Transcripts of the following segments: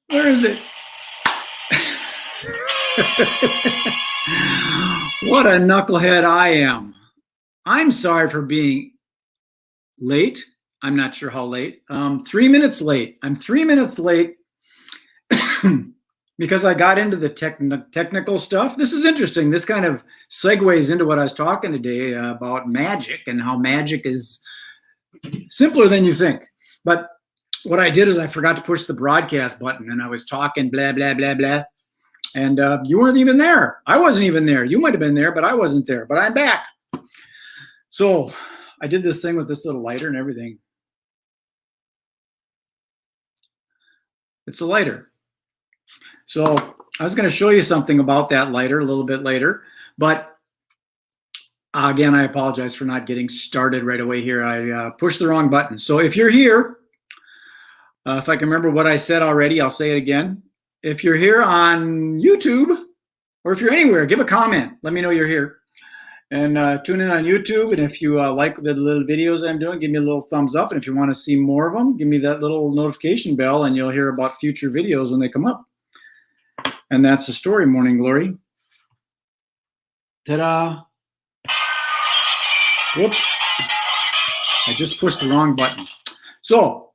Where is it? What a knucklehead I am. I'm sorry for being late. I'm not sure how late. 3 minutes late. I'm 3 minutes late because I got into the technical stuff. This is interesting. This kind of segues into what I was talking today about magic and how magic is simpler than you think. But what I did is I forgot to push the broadcast button, and I was talking blah, blah, blah, blah. And you weren't even there. I wasn't even there. You might have been there, but I wasn't there. But I'm back. So I did this thing with this little lighter and everything. It's a lighter. So I was going to show you something about that lighter a little bit later. But again, I apologize for not getting started right away here. I pushed the wrong button. So if you're here, if I can remember what I said already, I'll say it again. If you're here on YouTube, or if you're anywhere, give a comment. Let me know you're here. And tune in on YouTube. And if you like the little videos that I'm doing, give me a little thumbs up. And if you want to see more of them, give me that little notification bell, and you'll hear about future videos when they come up. And that's the story, Morning Glory. Ta-da. Whoops. I just pushed the wrong button. So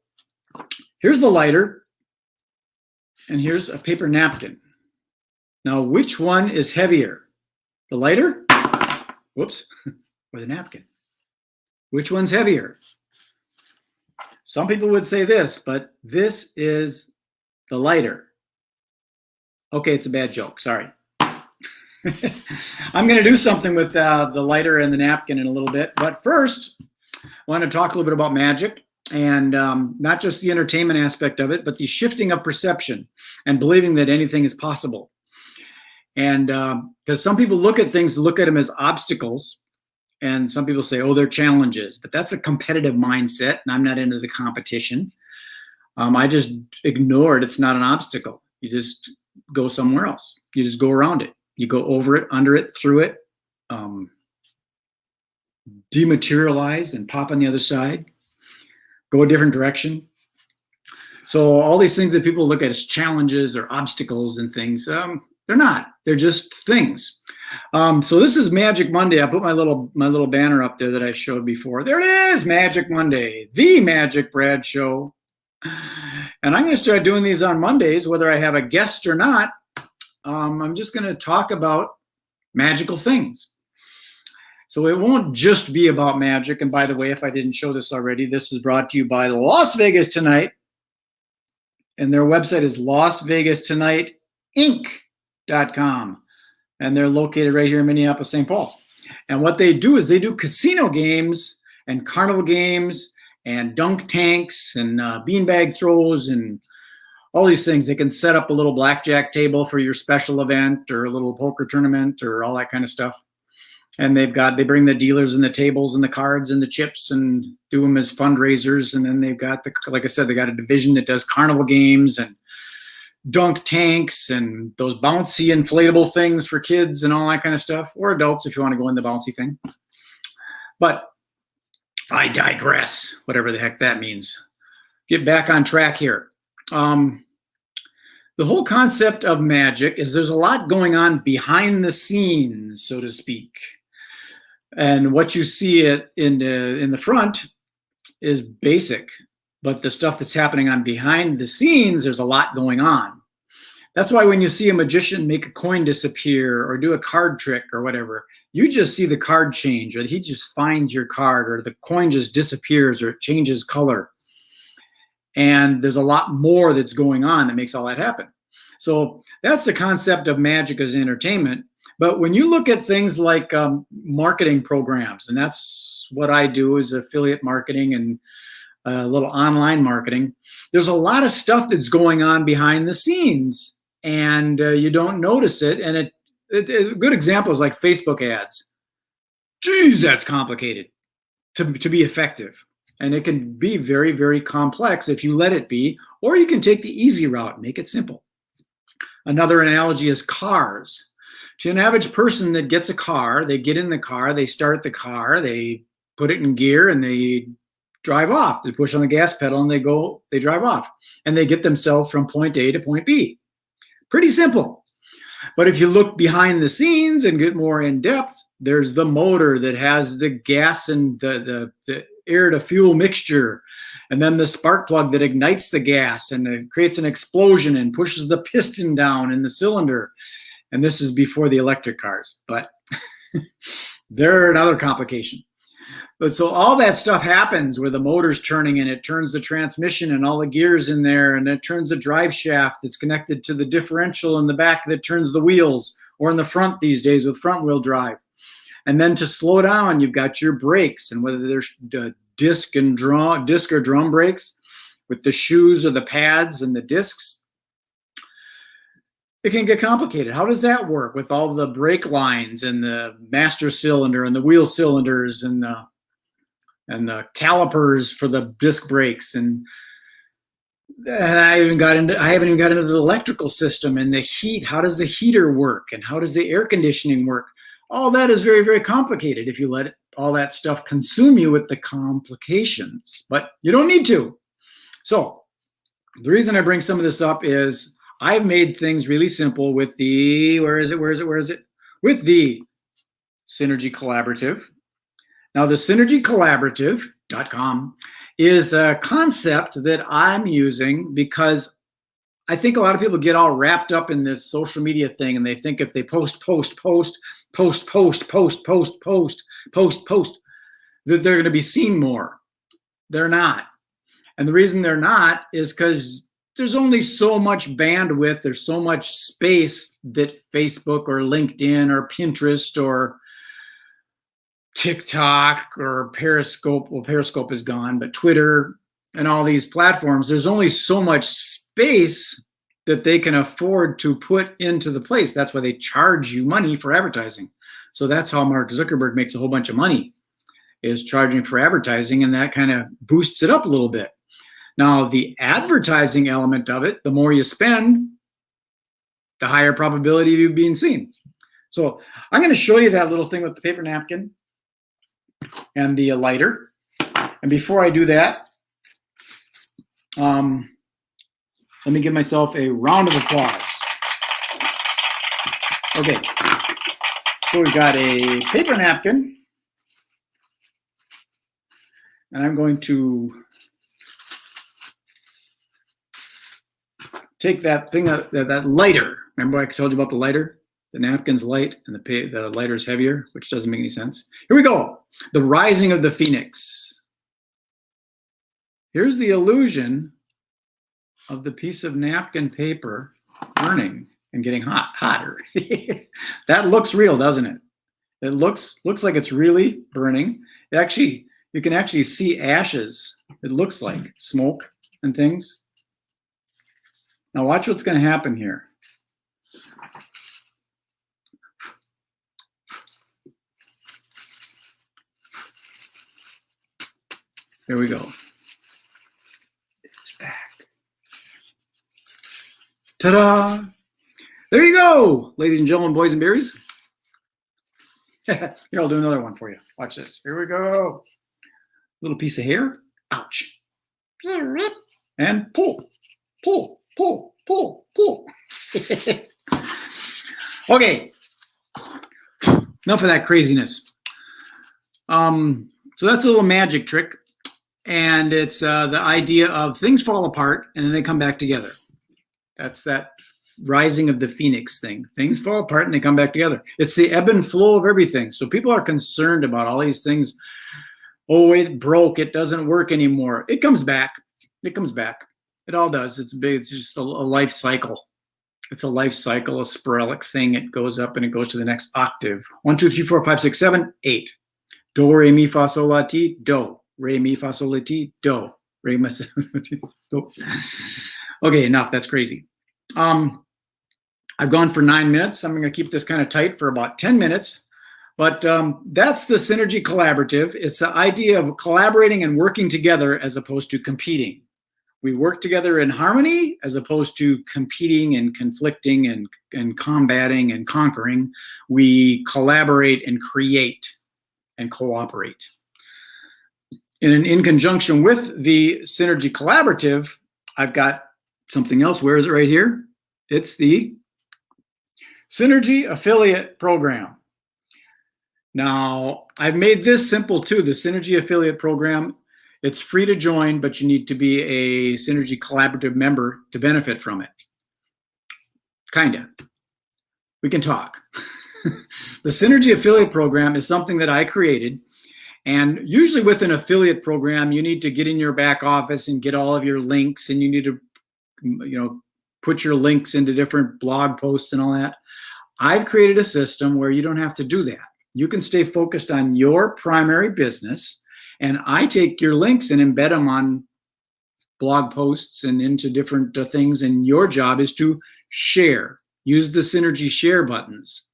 here's the lighter. And here's a paper napkin. Now, which one is heavier? The lighter? Whoops. Or the napkin? Which one's heavier? Some people would say this, but this is the lighter. Okay, it's a bad joke. Sorry. I'm going to do something with the lighter and the napkin in a little bit. But first, I want to talk a little bit about magic. And not just the entertainment aspect of it, but the shifting of perception and believing that anything is possible. And because some people look at things, look at them as obstacles. And some people say, oh, they're challenges. But that's a competitive mindset, and I'm not into the competition. I just ignore it. It's not an obstacle. You just go somewhere else. You just go around it. You go over it, under it, through it, dematerialize and pop on the other side. Go a different direction. So all these things that people look at as challenges or obstacles and things, they're not. They're just things. So this is Magic Monday. I put my little banner up there that I showed before. There it is, Magic Monday, the MagicBrad show. And I'm going to start doing these on Mondays, whether I have a guest or not. I'm just going to talk about magical things. So it won't just be about magic. And by the way, if I didn't show this already, this is brought to you by Las Vegas Tonight. And their website is LasVegasTonightInc.com. And they're located right here in Minneapolis, St. Paul. And what they do is they do casino games and carnival games and dunk tanks and beanbag throws and all these things. They can set up a little blackjack table for your special event or a little poker tournament or all that kind of stuff. And they bring the dealers and the tables and the cards and the chips and do them as fundraisers. And then they've got like I said, they got a division that does carnival games and dunk tanks and those bouncy inflatable things for kids and all that kind of stuff, or adults if you want to go in the bouncy thing. But I digress, whatever the heck that means. Get back on track here. The whole concept of magic is there's a lot going on behind the scenes, so to speak. And what you see in the front is basic, but the stuff that's happening on behind the scenes, there's a lot going on. That's why when you see a magician make a coin disappear or do a card trick or whatever, you just see the card change, or he just finds your card, or the coin just disappears, or it changes color. And there's a lot more that's going on that makes all that happen. So that's the concept of magic as entertainment. But when you look at things like marketing programs, and that's what I do is affiliate marketing and a little online marketing, there's a lot of stuff that's going on behind the scenes, and you don't notice it. And a good example is like Facebook ads. Geez, that's complicated to be effective. And it can be very, very complex if you let it be, or you can take the easy route, make it simple. Another analogy is cars. To an average person that gets a car, they get in the car, they start the car, they put it in gear, and they drive off. They push on the gas pedal and they drive off. And they get themselves from point A to point B. Pretty simple. But if you look behind the scenes and get more in depth, there's the motor that has the gas and the air to fuel mixture. And then the spark plug that ignites the gas and it creates an explosion and pushes the piston down in the cylinder. And this is before the electric cars, but they're another complication. But so all that stuff happens where the motor's turning and it turns the transmission and all the gears in there, and it turns the drive shaft that's connected to the differential in the back that turns the wheels, or in the front these days with front wheel drive. And then to slow down, you've got your brakes, and whether there's disc or drum brakes with the shoes or the pads and the discs, it can get complicated. How does that work with all the brake lines and the master cylinder and the wheel cylinders and the calipers for the disc brakes? And I haven't even got into the electrical system and the heat. How does the heater work and how does the air conditioning work? All that is very, very complicated if you let all that stuff consume you with the complications, but you don't need to. So the reason I bring some of this up is I've made things really simple with the, where is it? With the Synergy Collaborative. Now the synergycollaborative.com is a concept that I'm using because I think a lot of people get all wrapped up in this social media thing and they think if they post, that they're going to be seen more. They're not. And the reason they're not is because there's only so much bandwidth, there's so much space that Facebook or LinkedIn or Pinterest or TikTok or Periscope, well, Periscope is gone, but Twitter and all these platforms, there's only so much space that they can afford to put into the place. That's why they charge you money for advertising. So that's how Mark Zuckerberg makes a whole bunch of money, is charging for advertising, and that kind of boosts it up a little bit. Now, the advertising element of it, the more you spend, the higher probability of you being seen. So I'm going to show you that little thing with the paper napkin and the lighter. And before I do that, let me give myself a round of applause. Okay, so we've got a paper napkin, and I'm going to take that thing, that lighter. Remember I told you about the lighter? The napkin's light and the lighter's heavier, which doesn't make any sense. Here we go. The rising of the phoenix. Here's the illusion of the piece of napkin paper burning and getting hotter. That looks real, doesn't it? It looks like it's really burning. Actually, you can actually see ashes. It looks like smoke and things. Now watch what's going to happen here. There we go. It's back. Ta-da! There you go, ladies and gentlemen, boys and berries. Here, I'll do another one for you. Watch this. Here we go. Little piece of hair. Ouch. And pull, pull, pull, pull, pull. Okay. Enough of that craziness. So that's a little magic trick. And it's the idea of things fall apart and then they come back together. That's that rising of the phoenix thing. Things fall apart and they come back together. It's the ebb and flow of everything. So people are concerned about all these things. Oh, it broke. It doesn't work anymore. It comes back. It comes back. It all does. It's big. It's just a life cycle. It's a life cycle, a sporadic thing. It goes up and it goes to the next octave. 1, 2, 3, 4, 5, 6, 7, 8. Do, re, mi, fa, sol, la, ti, do. Re, mi, fa, sol, la, ti, do. Re, mi, fa, sol, la, ti, do. Okay, enough. That's crazy. I've gone for 9 minutes. I'm going to keep this kind of tight for about 10 minutes. But that's the Synergy Collaborative. It's the idea of collaborating and working together as opposed to competing. We work together in harmony as opposed to competing and conflicting and combating and conquering. We collaborate and create and cooperate. in conjunction with the Synergy Collaborative, I've got something else. Where is it? Right here. It's the Synergy Affiliate Program. Now, I've made this simple too. The Synergy Affiliate Program, it's free to join, but you need to be a Synergy Collaborative member to benefit from it. Kinda. We can talk. The Synergy Affiliate Program is something that I created. And usually with an affiliate program, you need to get in your back office and get all of your links, and you need to, put your links into different blog posts and all that. I've created a system where you don't have to do that. You can stay focused on your primary business, and I take your links and embed them on blog posts and into different things, and your job is to share. Use the Synergy share buttons.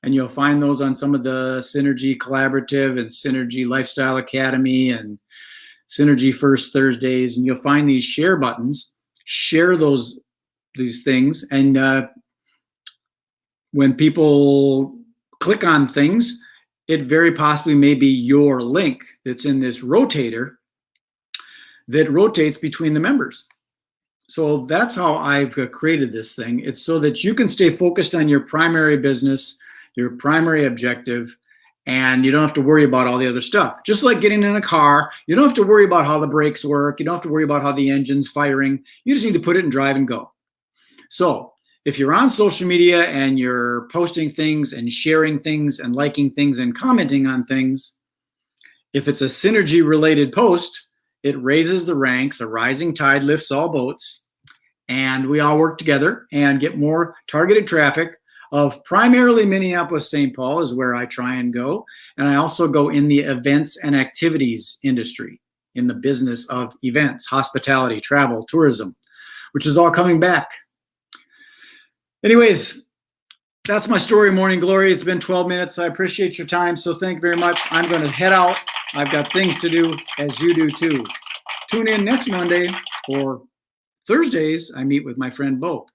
And you'll find those on some of the Synergy Collaborative and Synergy Lifestyle Academy and Synergy First Thursdays. And you'll find these share buttons. Share these things. And when people click on things, it very possibly may be your link that's in this rotator that rotates between the members. So that's how I've created this thing. It's so that you can stay focused on your primary business, your primary objective, and you don't have to worry about all the other stuff. Just like getting in a car, you don't have to worry about how the brakes work. You don't have to worry about how the engine's firing. You just need to put it in drive and go. So if you're on social media and you're posting things and sharing things and liking things and commenting on things, if it's a Synergy related post, it raises the ranks. A rising tide lifts all boats, and we all work together and get more targeted traffic of primarily Minneapolis, St. Paul is where I try and go. And I also go in the events and activities industry, in the business of events, hospitality, travel, tourism, which is all coming back. Anyways, that's my story, Morning Glory. It's been 12 minutes. I appreciate your time. So thank you very much. I'm going to head out. I've got things to do, as you do too. Tune in next Monday, or Thursdays, I meet with my friend Bo.